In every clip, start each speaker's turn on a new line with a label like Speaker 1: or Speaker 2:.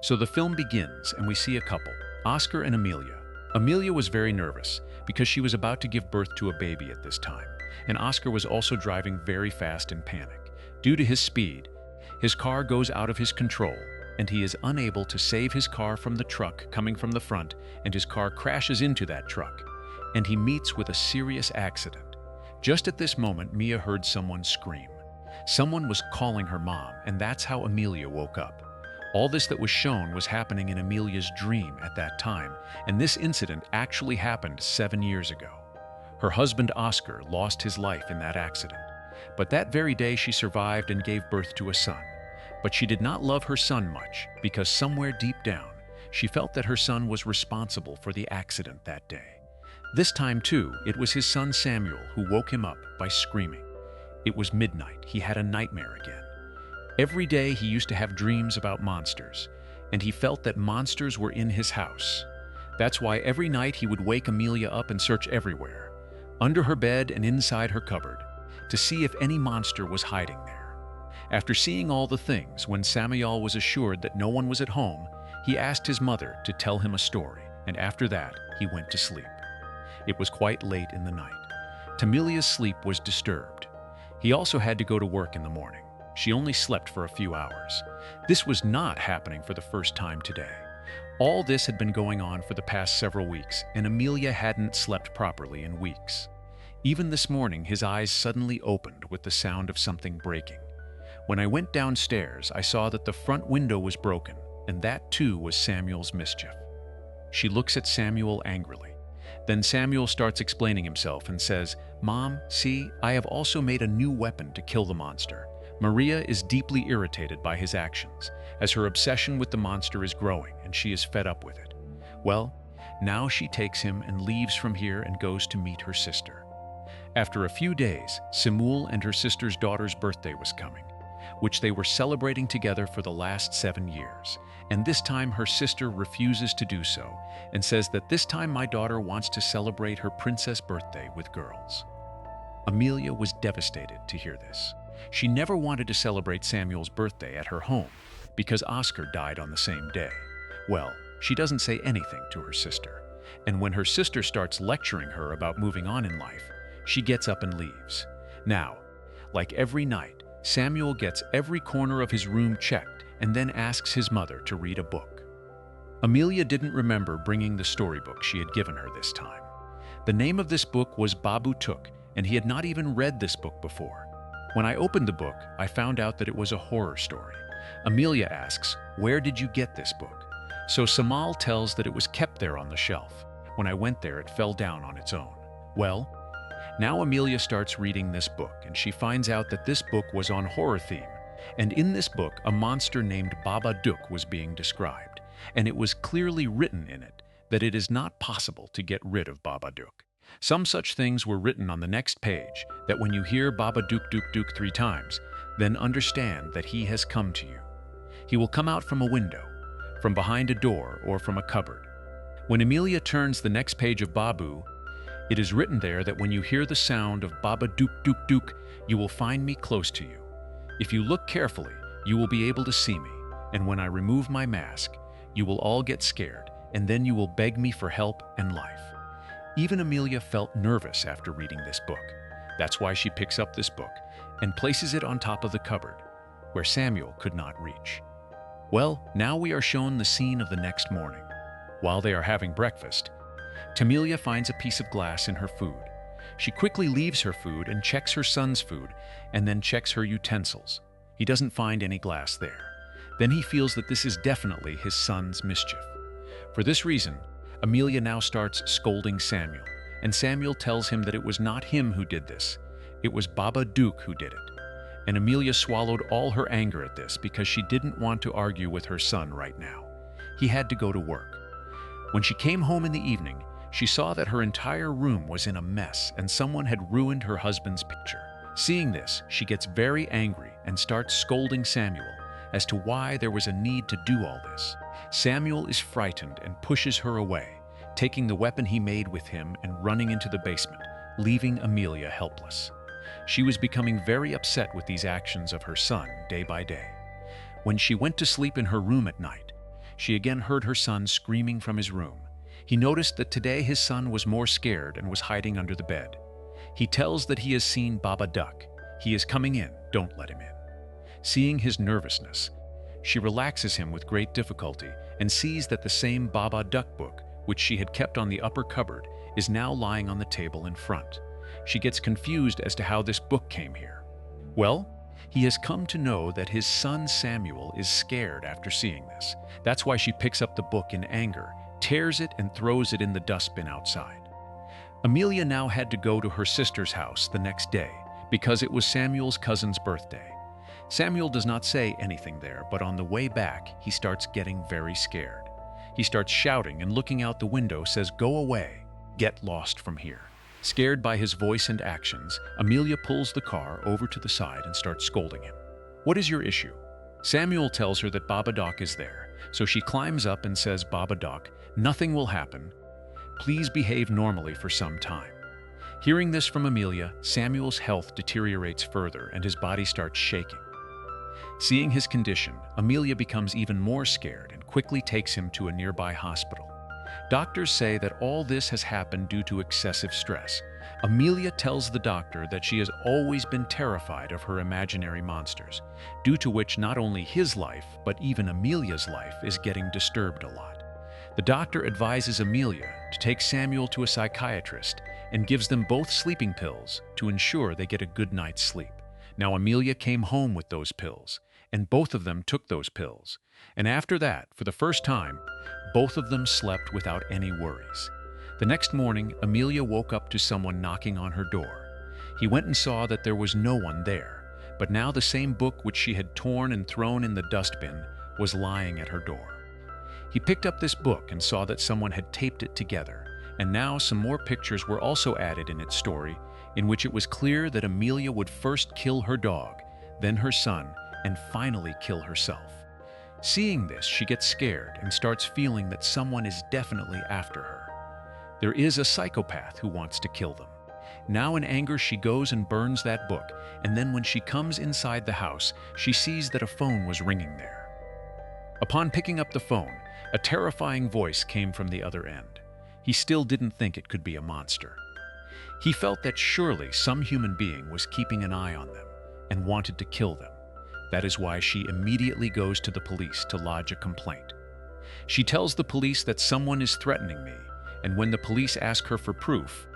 Speaker 1: So the film begins and we see a couple, Oscar and Amelia. Amelia was very nervous because she was about to give birth to a baby at this time, and Oscar was also driving very fast in panic. Due to his speed, his car goes out of his control, and he is unable to save his car from the truck coming from the front, and his car crashes into that truck, and he meets with a serious accident. Just at this moment, Mia heard someone scream. Someone was calling her mom, and that's how Amelia woke up. All this that was shown was happening in Amelia's dream at that time, and this incident actually happened 7 years ago. Her husband Oscar lost his life in that accident, but that very day she survived and gave birth to a son. But she did not love her son much because somewhere deep down, she felt that her son was responsible for the accident that day. This time too, it was his son Samuel who woke him up by screaming. It was midnight. He had a nightmare again. Every day he used to have dreams about monsters, and he felt that monsters were in his house. That's why every night he would wake Amelia up and search everywhere, under her bed and inside her cupboard, to see if any monster was hiding there. After seeing all the things, when Samuel was assured that no one was at home, he asked his mother to tell him a story, and after that he went to sleep. It was quite late in the night. Amelia's sleep was disturbed. He also had to go to work in the morning. She only slept for a few hours. This was not happening for the first time today. All this had been going on for the past several weeks, and Amelia hadn't slept properly in weeks. Even this morning, his eyes suddenly opened with the sound of something breaking. When I went downstairs, I saw that the front window was broken, and that too was Samuel's mischief. She looks at Samuel angrily. Then Samuel starts explaining himself and says, "Mom, see, I have also made a new weapon to kill the monster." Maria is deeply irritated by his actions, as her obsession with the monster is growing and she is fed up with it. Well, now she takes him and leaves from here and goes to meet her sister. After a few days, Simul and her sister's daughter's birthday was coming, which they were celebrating together for the last 7 years. And this time her sister refuses to do so and says that this time my daughter wants to celebrate her princess birthday with girls. Amelia was devastated to hear this. She never wanted to celebrate Samuel's birthday at her home because Oscar died on the same day. Well, she doesn't say anything to her sister, and when her sister starts lecturing her about moving on in life, she gets up and leaves. Now, like every night, Samuel gets every corner of his room checked and then asks his mother to read a book. Amelia didn't remember bringing the storybook she had given her this time. The name of this book was Babadook, and he had not even read this book before. When I opened the book, I found out that it was a horror story. Amelia asks, "Where did you get this book?" So Samal tells that it was kept there on the shelf. When I went there, it fell down on its own. Well, now Amelia starts reading this book, and she finds out that this book was on horror theme. And in this book, a monster named Babadook was being described, and it was clearly written in it that it is not possible to get rid of Babadook. Some such things were written on the next page, that when you hear Babadook Dook Dook 3 times, then understand that he has come to you. He will come out from a window, from behind a door, or from a cupboard. When Amelia turns the next page of Babu, it is written there that when you hear the sound of Babadook Dook Dook, you will find me close to you. If you look carefully, you will be able to see me, and when I remove my mask, you will all get scared, and then you will beg me for help and life. Even Amelia felt nervous after reading this book. That's why she picks up this book and places it on top of the cupboard, where Samuel could not reach. Well, now we are shown the scene of the next morning. While they are having breakfast, Amelia finds a piece of glass in her food. She quickly leaves her food and checks her son's food, and then checks her utensils. He doesn't find any glass there. Then he feels that this is definitely his son's mischief. For this reason, Amelia now starts scolding Samuel, and Samuel tells him that it was not him who did this. It was Babadook who did it. And Amelia swallowed all her anger at this because she didn't want to argue with her son right now. He had to go to work. When she came home in the evening, she saw that her entire room was in a mess and someone had ruined her husband's picture. Seeing this, she gets very angry and starts scolding Samuel as to why there was a need to do all this. Samuel is frightened and pushes her away, taking the weapon he made with him and running into the basement, leaving Amelia helpless. She was becoming very upset with these actions of her son day by day. When she went to sleep in her room at night, she again heard her son screaming from his room. He noticed that today his son was more scared and was hiding under the bed. He tells that he has seen Babadook. He is coming in, don't let him in. Seeing his nervousness, she relaxes him with great difficulty and sees that the same Babadook book, which she had kept on the upper cupboard, is now lying on the table in front. She gets confused as to how this book came here. Well, he has come to know that his son Samuel is scared after seeing this. That's why she picks up the book in anger, tears it and throws it in the dustbin outside. Amelia now had to go to her sister's house the next day because it was Samuel's cousin's birthday. Samuel does not say anything there, but on the way back, he starts getting very scared. He starts shouting and looking out the window says, "Go away, get lost from here." Scared by his voice and actions, Amelia pulls the car over to the side and starts scolding him. "What is your issue?" Samuel tells her that Babadook is there, so she climbs up and says, "Babadook, nothing will happen. Please behave normally for some time." Hearing this from Amelia, Samuel's health deteriorates further and his body starts shaking. Seeing his condition, Amelia becomes even more scared and quickly takes him to a nearby hospital. Doctors say that all this has happened due to excessive stress. Amelia tells the doctor that she has always been terrified of her imaginary monsters, due to which not only his life, but even Amelia's life is getting disturbed a lot. The doctor advises Amelia to take Samuel to a psychiatrist and gives them both sleeping pills to ensure they get a good night's sleep. Now Amelia came home with those pills, and both of them took those pills. And after that, for the first time, both of them slept without any worries. The next morning, Amelia woke up to someone knocking on her door. He went and saw that there was no one there, but now the same book which she had torn and thrown in the dustbin was lying at her door. He picked up this book and saw that someone had taped it together, and now some more pictures were also added in its story, in which it was clear that Amelia would first kill her dog, then her son, and finally kill herself. Seeing this, she gets scared and starts feeling that someone is definitely after her. There is a psychopath who wants to kill them. Now in anger, she goes and burns that book, and then when she comes inside the house, she sees that a phone was ringing there. Upon picking up the phone, a terrifying voice came from the other end. He still didn't think it could be a monster. He felt that surely some human being was keeping an eye on them and wanted to kill them. That is why she immediately goes to the police to lodge a complaint. She tells the police that someone is threatening me, and when the police ask her for proof,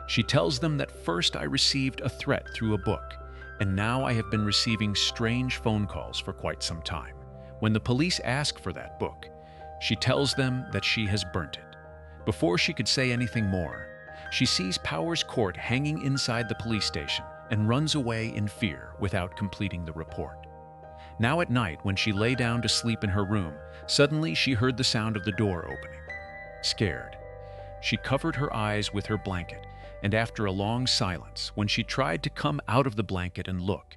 Speaker 1: she tells them that first I received a threat through a book, and now I have been receiving strange phone calls for quite some time. When the police ask for that book, she tells them that she has burnt it. Before she could say anything more, she sees Powers Court hanging inside the police station and runs away in fear without completing the report. Now at night, when she lay down to sleep in her room, suddenly she heard the sound of the door opening. Scared, she covered her eyes with her blanket, and after a long silence, when she tried to come out of the blanket and look,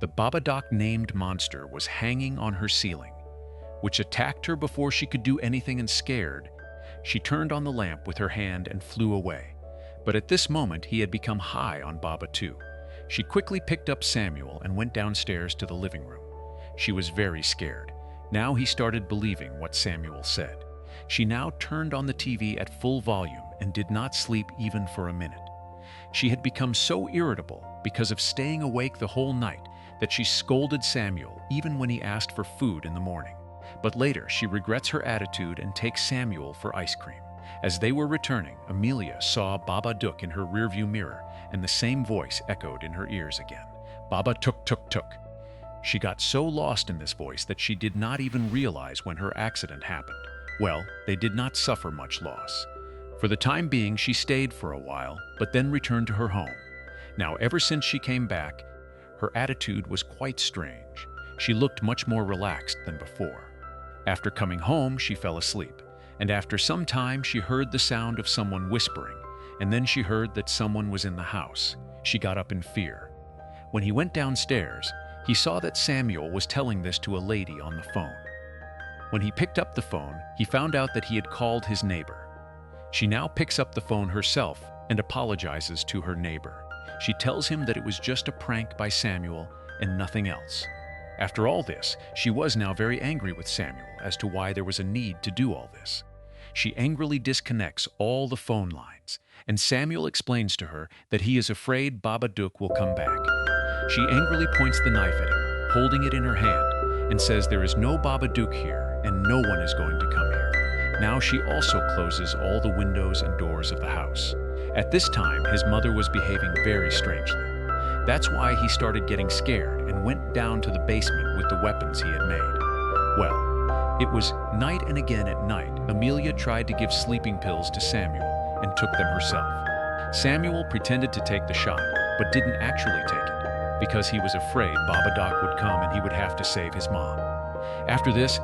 Speaker 1: the Babadook-named monster was hanging on her ceiling, which attacked her before she could do anything, and scared, she turned on the lamp with her hand and flew away. But at this moment, he had become high on Baba too. She quickly picked up Samuel and went downstairs to the living room. She was very scared. Now he started believing what Samuel said. She now turned on the TV at full volume and did not sleep even for a minute. She had become so irritable because of staying awake the whole night that she scolded Samuel even when he asked for food in the morning. But later, she regrets her attitude and takes Samuel for ice cream. As they were returning, Amelia saw Babadook in her rearview mirror, and the same voice echoed in her ears again. "Babadook, tuk, tuk." She got so lost in this voice that she did not even realize when her accident happened. Well, they did not suffer much loss. For the time being, she stayed for a while, but then returned to her home. Now, ever since she came back, her attitude was quite strange. She looked much more relaxed than before. After coming home, she fell asleep, and after some time, she heard the sound of someone whispering, and then she heard that someone was in the house. She got up in fear. When he went downstairs, he saw that Samuel was telling this to a lady on the phone. When he picked up the phone, he found out that he had called his neighbor. She now picks up the phone herself and apologizes to her neighbor. She tells him that it was just a prank by Samuel and nothing else. After all this, she was now very angry with Samuel as to why there was a need to do all this. She angrily disconnects all the phone lines, and Samuel explains to her that he is afraid Babadook will come back. She angrily points the knife at him, holding it in her hand, and says there is no Babadook here and no one is going to come here. Now she also closes all the windows and doors of the house. At this time, his mother was behaving very strangely. That's why he started getting scared and went down to the basement with the weapons he had made. Well, it was night, and again at night, Amelia tried to give sleeping pills to Samuel and took them herself. Samuel pretended to take the shot, but didn't actually take it, because he was afraid Babadook would come and he would have to save his mom. After this,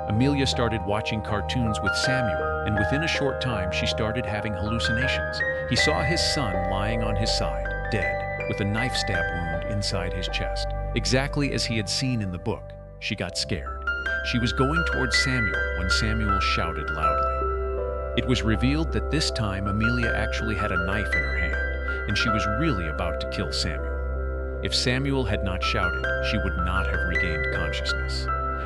Speaker 1: Amelia started watching cartoons with Samuel, and within a short time she started having hallucinations. He saw his son lying on his side, dead, with a knife stab wound inside his chest. Exactly as he had seen in the book. She got scared. She was going towards Samuel when Samuel shouted loudly. It was revealed that this time Amelia actually had a knife in her hand, and she was really about to kill Samuel. If Samuel had not shouted, she would not have regained consciousness.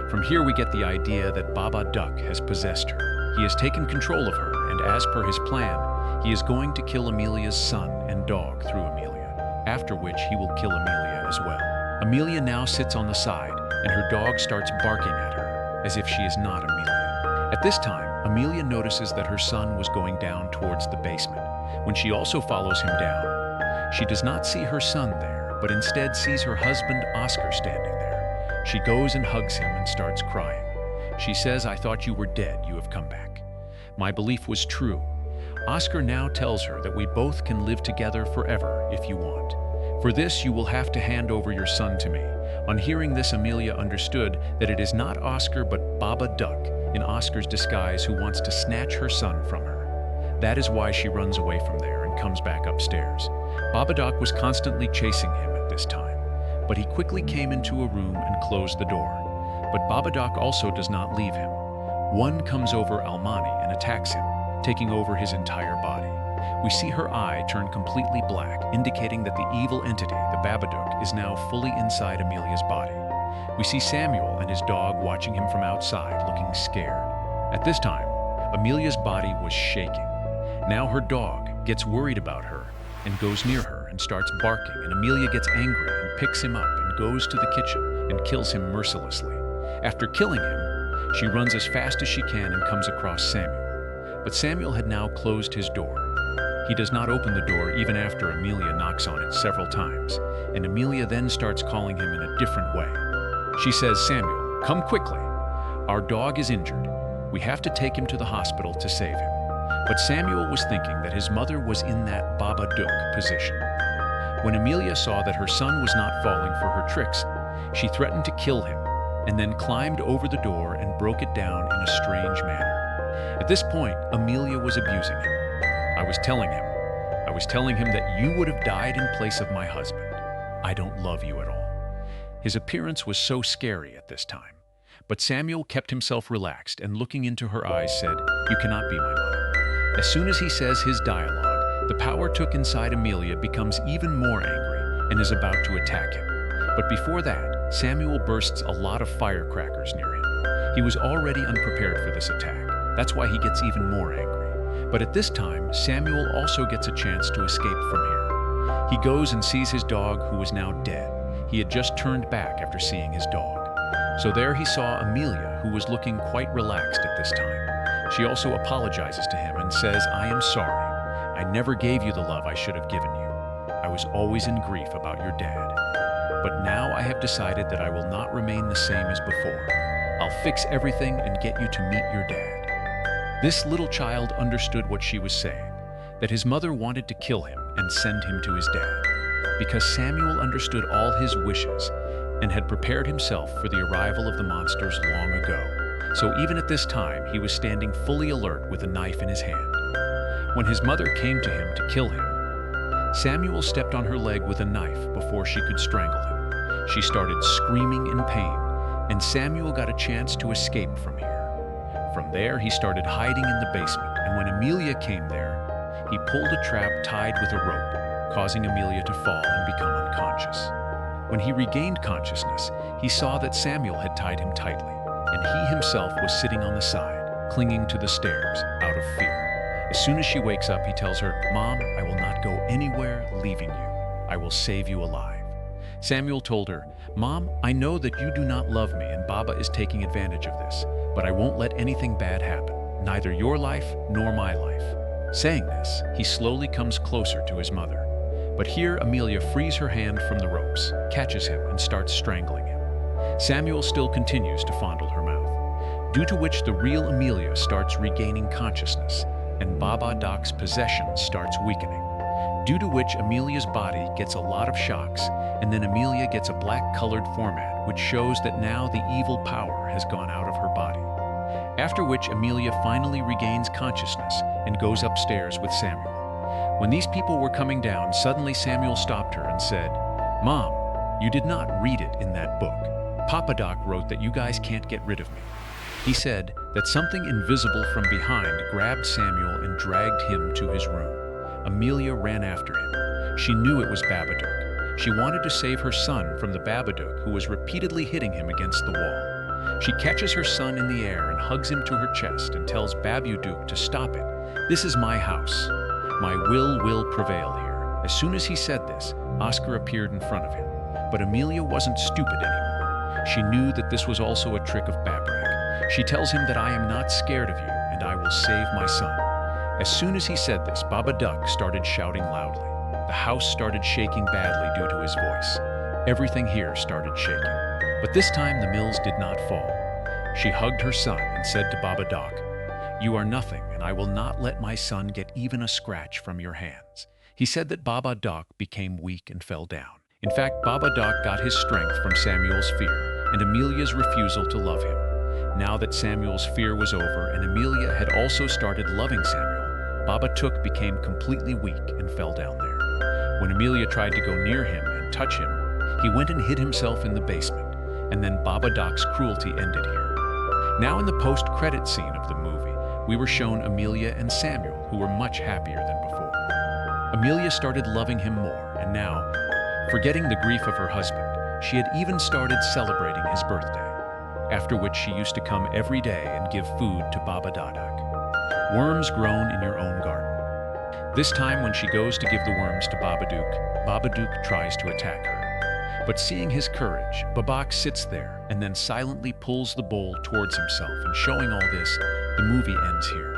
Speaker 1: From here we get the idea that Babadook has possessed her. He has taken control of her, and as per his plan, he is going to kill Amelia's son and dog through Amelia, after which he will kill Amelia as well. Amelia now sits on the side, and her dog starts barking at her, as if she is not Amelia. At this time, Amelia notices that her son was going down towards the basement. When she also follows him down, she does not see her son there, but instead sees her husband Oscar standing there. She goes and hugs him and starts crying. She says, "I thought you were dead, you have come back. My belief was true." Oscar now tells her that we both can live together forever if you want. For this, you will have to hand over your son to me. On hearing this, Amelia understood that it is not Oscar but Babadook in Oscar's disguise who wants to snatch her son from her. That is why she runs away from there and comes back upstairs. Babadook was constantly chasing him at this time, but he quickly came into a room and closed the door. But Babadook also does not leave him. One comes over Almani and attacks him, taking over his entire body. We see her eye turn completely black, indicating that the evil entity, the Babadook, is now fully inside Amelia's body. We see Samuel and his dog watching him from outside, looking scared. At this time, Amelia's body was shaking. Now her dog gets worried about her and goes near her and starts barking, and Amelia gets angry and picks him up and goes to the kitchen and kills him mercilessly. After killing him, she runs as fast as she can and comes across Samuel. But Samuel had now closed his door. He does not open the door even after Amelia knocks on it several times, and Amelia then starts calling him in a different way. She says, "Samuel, come quickly. Our dog is injured. We have to take him to the hospital to save him." But Samuel was thinking that his mother was in that Babadook position. When Amelia saw that her son was not falling for her tricks, she threatened to kill him, and then climbed over the door and broke it down in a strange manner. At this point, Amelia was abusing him. I was telling him that you would have died in place of my husband. I don't love you at all. His appearance was so scary at this time. But Samuel kept himself relaxed and looking into her eyes said, "You cannot be my mother." As soon as he says his dialogue, the power took inside Amelia becomes even more angry and is about to attack him. But before that, Samuel bursts a lot of firecrackers near him. He was already unprepared for this attack. That's why he gets even more angry. But at this time, Samuel also gets a chance to escape from here. He goes and sees his dog, who was now dead. He had just turned back after seeing his dog. So there he saw Amelia, who was looking quite relaxed at this time. She also apologizes to him and says, "I am sorry. I never gave you the love I should have given you. I was always in grief about your dad. But now I have decided that I will not remain the same as before. I'll fix everything and get you to meet your dad." This little child understood what she was saying, that his mother wanted to kill him and send him to his dad, because Samuel understood all his wishes and had prepared himself for the arrival of the monsters long ago. So even at this time, he was standing fully alert with a knife in his hand. When his mother came to him to kill him, Samuel stepped on her leg with a knife before she could strangle him. She started screaming in pain, and Samuel got a chance to escape from here. From there, he started hiding in the basement, and when Amelia came there, he pulled a trap tied with a rope, causing Amelia to fall and become unconscious. When he regained consciousness, he saw that Samuel had tied him tightly, and he himself was sitting on the side, clinging to the stairs, out of fear. As soon as she wakes up, he tells her, "Mom, I will not go anywhere leaving you. I will save you alive." Samuel told her, "Mom, I know that you do not love me and Baba is taking advantage of this, but I won't let anything bad happen, neither your life nor my life." Saying this, he slowly comes closer to his mother. But here Amelia frees her hand from the ropes, catches him, and starts strangling him. Samuel still continues to fondle her mouth, due to which the real Amelia starts regaining consciousness, and Babadook's possession starts weakening, due to which Amelia's body gets a lot of shocks, and then Amelia gets a black-colored format, which shows that now the evil power has gone out of her body. After which Amelia finally regains consciousness and goes upstairs with Samuel. When these people were coming down, suddenly Samuel stopped her and said, "Mom, you did not read it in that book. Babadook wrote that you guys can't get rid of me." He said that something invisible from behind grabbed Samuel and dragged him to his room. Amelia ran after him. She knew it was Babadook. She wanted to save her son from the Babadook, who was repeatedly hitting him against the wall. She catches her son in the air and hugs him to her chest and tells Babadook to stop it. "This is my house. My will prevail here." As soon as he said this, Oscar appeared in front of him. But Amelia wasn't stupid anymore. She knew that this was also a trick of Babadook. She tells him that "I am not scared of you, and I will save my son." As soon as he said this, Babadook started shouting loudly. The house started shaking badly due to his voice. Everything here started shaking. But this time the mills did not fall. She hugged her son and said to Babadook, "You are nothing, and I will not let my son get even a scratch from your hands." He said that Babadook became weak and fell down. In fact, Babadook got his strength from Samuel's fear and Amelia's refusal to love him. Now that Samuel's fear was over and Amelia had also started loving Samuel, Babadook became completely weak and fell down there. When Amelia tried to go near him and touch him, he went and hid himself in the basement, and then Babadook's cruelty ended here. Now in the post-credit scene of the movie, we were shown Amelia and Samuel, who were much happier than before. Amelia started loving him more, and now, forgetting the grief of her husband, she had even started celebrating his birthday, after which she used to come every day and give food to Babadook. Worms grown in your own garden. This time when she goes to give the worms to Babadook, Babadook tries to attack her. But seeing his courage, Babadook sits there and then silently pulls the bowl towards himself, and showing all this, the movie ends here.